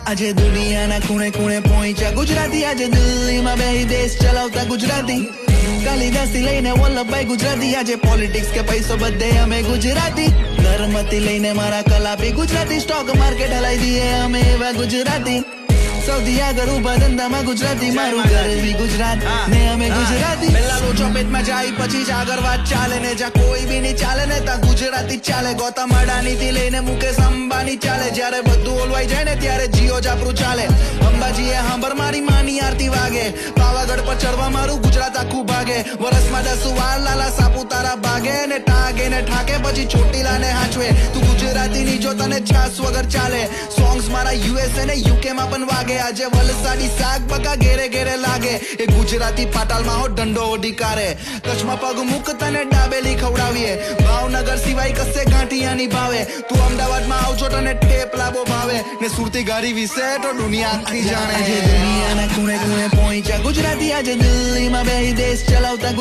આજે દુનિયાના ખૂણે ખૂણે પહોંચ્યા ગુજરાતી, આજે દિલ્હીમાં બેહી દેશ ચલાવતા ગુજરાતી, કાલિદાસથી લઈને વલ્લભભાઈ ગુજરાતી, આજે પોલિટિક્સ કે પૈસો બધે અમે ગુજરાતી, ધર્મથી લઈને મારા કલાપી ગુજરાતી, સ્ટોક માર્કેટ હલાઈ દઈએ અમે એવા ગુજરાતી, સૌથી આગળ ઉભા ધંધામાં ગુજરાતી, મારું ઘર બી ગુજરાત ને અમે ગુજરાતી, પેલા લોચો પેટમાં જાય પછી જ આગળ વાત ચાલે ને, જ્યાં કોઈ બી નહીં ચાલે ને ત્યાં ગુજરાતી ચાલે, ગૌતમ અડાણી થી લઈને મુકેશ અંબાણી ચાલે, જ્યારે બધું ઓલવાઈ જાય ને ત્યારે જીઓ જાપરું ચાલે, અંબાજીએ હાંભર મારી માની આરતી વાગે, પાવાગઢ પર ચડવા મારું ગુજરાત આખું ભાગે, વરસમાં 10 વાર લાલા સાપુતારા ભાગે ને ટાગે ને ઠાકે પછી ચોટીલા ને હાચવે, તું ગુજરાતી ની જો તને છાસ વગર ચાલે, સોંગ્સ મારા યુએસએ ને યુકે માં પણ વાગે, આજે વલસાડી શાક બકા ઘેરે ઘેરે લાગે, એ ગુજરાતી પાટાલમાં હો દંડો ઓઢીકારે, કચ્છમાં પગ મૂક તને ડાબેલી ખવડાવીએ, ભાવનગર સિવાય કશે ગાંઠિયાની ભાવે, તું અમદાવાદમાં આવજો તને ઠેપલાબો ભાવે, ને સુરતી ગાડી વિશે તો દુનિયા આખી જાણે, દુનિયાના ખૂણે ખૂણે પહોંચ્યા ગુજરાતી, આજે દિલ્હીમાં બેહી દેશ ચલાવતા